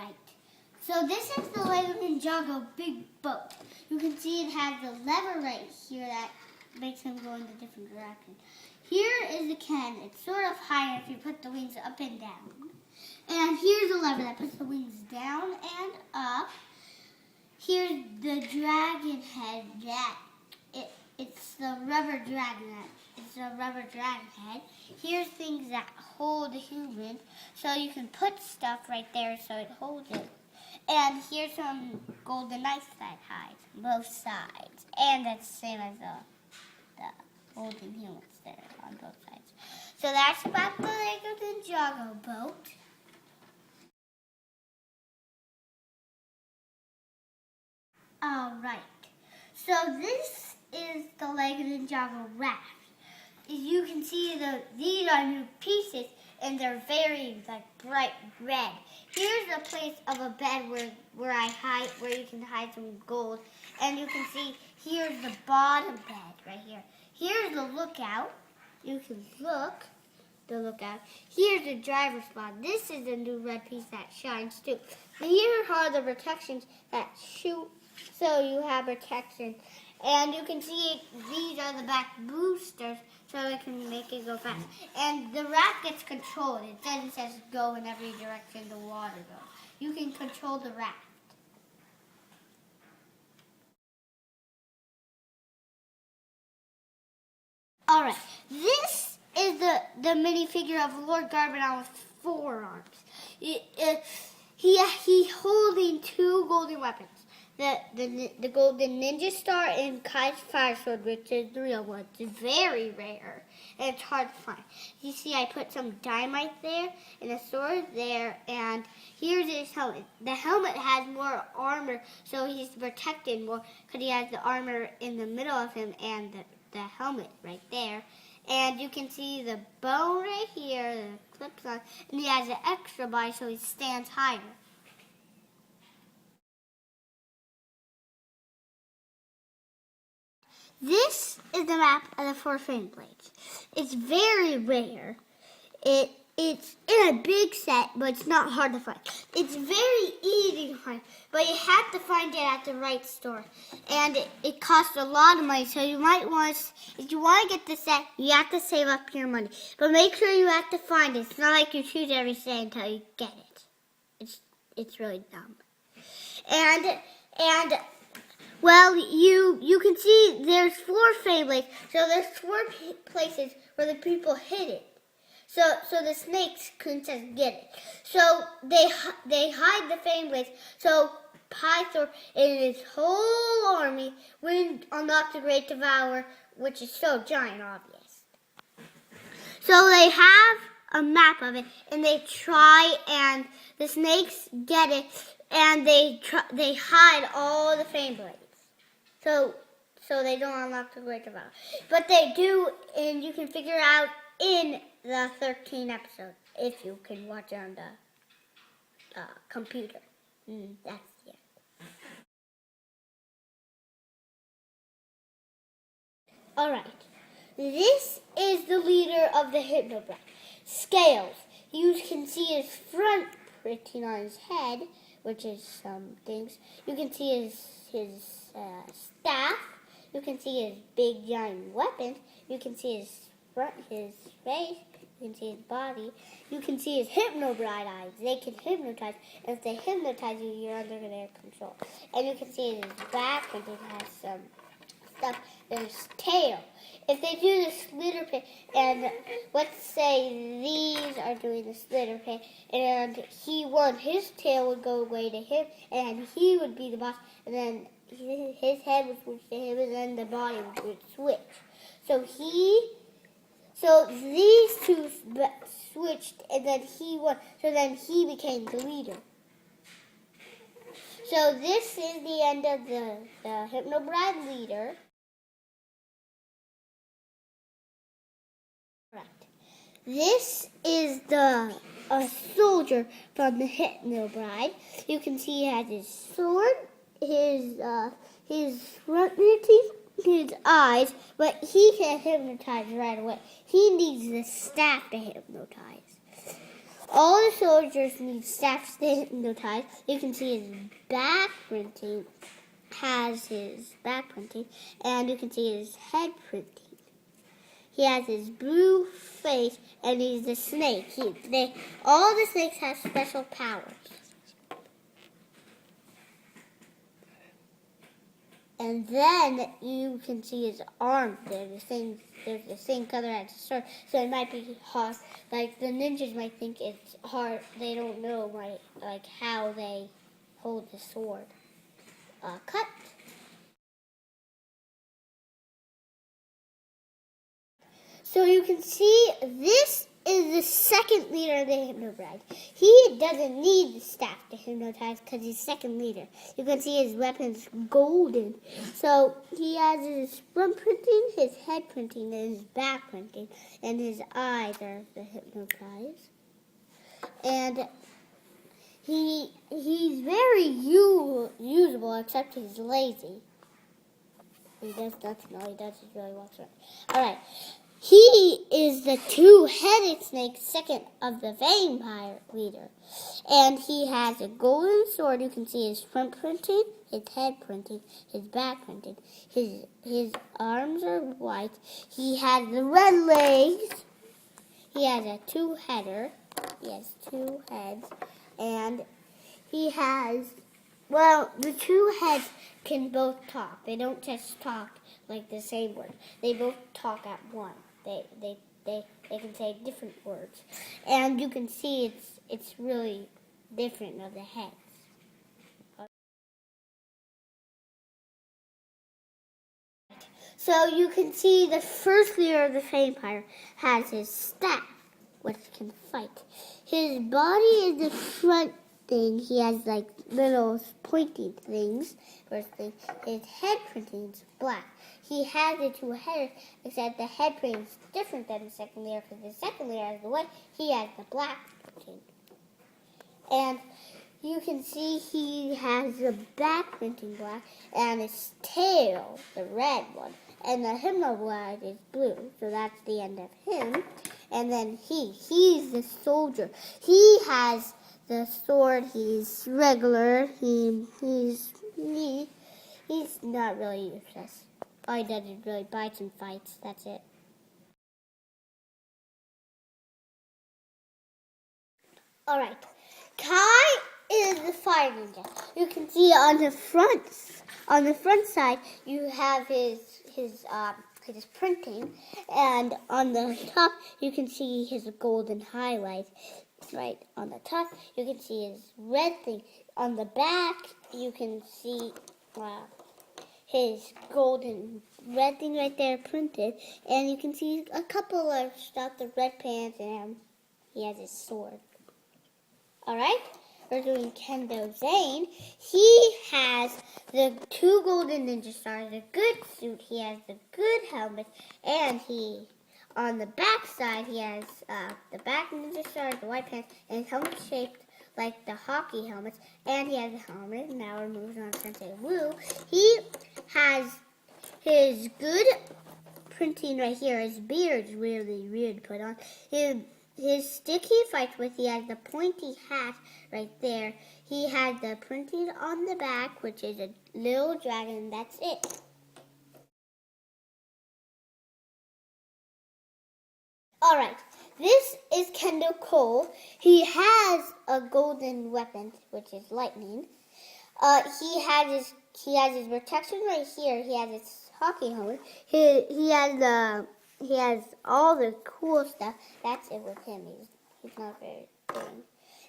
Alright, so this is the Lego Ninjago big boat. You can see it has the lever right here that makes him go in a different direction. Here is the cannon. It's sort of higher if you put the wings up and down. And here's the lever that puts the wings down and up. Here's the dragon head it's the rubber dragon head. It's a rubber dragon head. Here's things that hold the human. So you can put stuff right there so it holds it. And here's some golden knives that hides both sides. And that's the same as the holding humans there on both sides. So that's about the Lego Ninjago boat. Alright, so this is the Lego Ninjago raft. As you can see, these are new pieces and they're very bright red. Here's a place of a bed where you can hide some gold. And you can see here's the bottom bed right here. Here's the lookout. You can look the lookout. Here's the driver's spot. This is the new red piece that shines too. And here are the protections that shoot. So you have protection. And you can see these are the back boosters so it can make it go fast. And the raft gets controlled. It doesn't just go in every direction the water goes. You can control the raft. Alright, this is the minifigure of Lord Garbodon with 4 arms. He's holding 2 golden weapons. The golden ninja star and Kai's fire sword, which is the real one. It's very rare and it's hard to find. You see, I put some dynamite there and a sword there, and here's his helmet. The helmet has more armor, so he's protected more because he has the armor in the middle of him and the helmet right there. And you can see the bow right here, the clips on, and he has an extra body so he stands higher. This is the map of the 4 flame blades. It's very rare. It's in a big set, but it's not hard to find. It's very easy to find, but you have to find it at the right store. And it costs a lot of money, so you might want to, if you want to get the set, you have to save up your money. But make sure you have to find it. It's not like you choose every set until you get it. It's really dumb. And well, you can see there's 4 flame blades, so there's 4 places where the people hid it. So the snakes couldn't just get it. So they hide the flame blades. So Pythor and his whole army went unlock the Great Devourer, which is so giant, obvious. So they have a map of it, and they try, and the snakes get it, and they hide all the flame blades. So they don't unlock the Great Devourer. But they do, and you can figure out in the 13 episodes if you can watch it on the computer. That's it. Alright, this is the leader of the Hypnobride. Scales. You can see his front printing on his head, which is some things. You can see his staff. You can see his big giant weapons. You can see his face. You can see his body. You can see his Hypnobride eyes. They can hypnotize. And if they hypnotize you, you're under their control. And you can see his back, and it has some stuff. There's tail. If they do the slitter pit, and let's say these are doing the slitter pit, and he won, his tail would go away to him, and he would be the boss, and then his head would switch to him, and then the body would switch. So these 2 switched, and then he won. So then he became the leader. So this is the end of the Hypnobride leader. Right. This is a soldier from the Hypnobride. You can see he has his sword, his front teeth, his eyes, but he can't hypnotize right away. He needs the staff to hypnotize. All the soldiers need staffs to hypnotize. You can see his back printing has his back printing, and you can see his head printing. He has his blue face, and he's a snake. All the snakes have special powers. And then you can see his arms. They're the same color as the sword. So it might be hard. Like the ninjas might think it's hard. They don't know how they hold the sword. Cut. So you can see this is the second leader of the Hypnobride. He doesn't need the staff to hypnotize because he's second leader. You can see his weapon's golden. So he has his front printing, his head printing, and his back printing, and his eyes are the hypnotize. And he's very usable, except he's lazy. He does nothing. All he does is really walks around. All right. He is the two-headed snake, second of the vampire leader. And he has a golden sword. You can see his front printing, his head printing, his back printing. His arms are white. He has the red legs. He has a two-header. He has two heads. And he has, the two heads can both talk. They don't just talk like the same word. They both talk at once. They can say different words, and you can see it's really different of the heads. So you can see the first leader of the vampire has his staff, which can fight. His body is the front thing. He has like little pointy things. First thing, his head printing is black. He has the two headers, except the head printing is different than the second layer, because the second layer has the white, he has the black printing. And you can see he has the back printing black, and his tail, the red one, and the Hypnoblade is blue, so that's the end of him. And then he's the soldier. He has the sword. He's regular. He's not really useless. All he does is really bites and fights. That's it. All right. Kai is the fire ninja. You can see on the front side, you have his printing, and on the top you can see his golden highlights. Right on the top, you can see his red thing. On the back, you can see his golden red thing right there printed, and you can see a couple of stuff, the red pants, and he has his sword. All right, we're doing Kendo Zane. He has the two golden ninja stars, a good suit. He has the good helmet, and on the back side, he has the back ninja stars, the white pants, and his helmet shaped like the hockey helmets. And he has a helmet. Now we're moving on to Sensei Wu. He has his good printing right here. His beard's really weird to put on. His stick he fights with, he has the pointy hat right there. He has the printing on the back, which is a little dragon. That's it. All right, this is Kendo Cole. He has a golden weapon, which is lightning. He has his protection right here. He has his hockey helmet. He has all the cool stuff. That's it with him. He's not very big.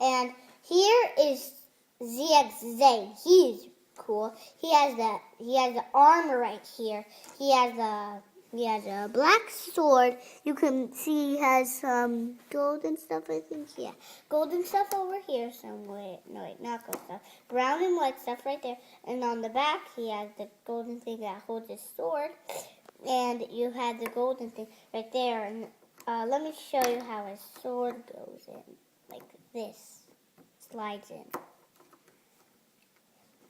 And here is ZX Zane. He's cool. He has the armor right here. He has a black sword. You can see he has some golden stuff, I think. Yeah. Golden stuff over here somewhere. No, wait, not gold stuff. Brown and white stuff right there. And on the back, he has the golden thing that holds his sword. And you have the golden thing right there. And let me show you how his sword goes in. Like this. Slides in.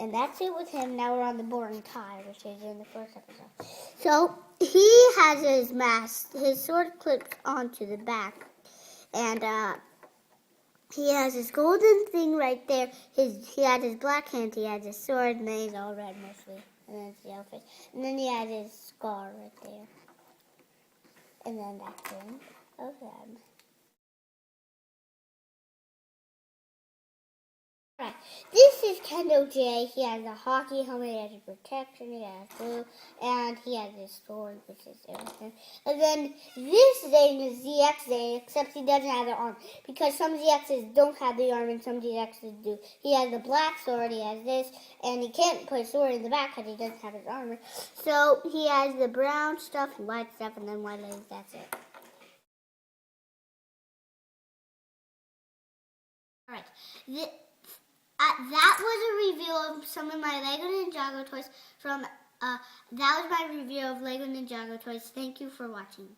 And that's it with him. Now we're on the boring tie, which is in the first episode. So he has his mask. His sword clips onto the back, and He has his golden thing right there. He had his black hand, he had his sword, and then he's all red mostly. And then his yellow face. And then he had his scar right there. And then that's the end of him. Right. This is Kendall J. He has a hockey helmet, he has a protection, he has blue, and he has his sword, which is everything. And then this Zane is ZX Zane, except he doesn't have the arm. Because some ZXs don't have the arm and some ZXs do. He has the black sword, he has this, and he can't put a sword in the back because he doesn't have his armor. So he has the brown stuff, white stuff, and then white legs, that's it. Alright. That was a review of some of my Lego Ninjago toys from, that was my review of Lego Ninjago toys. Thank you for watching.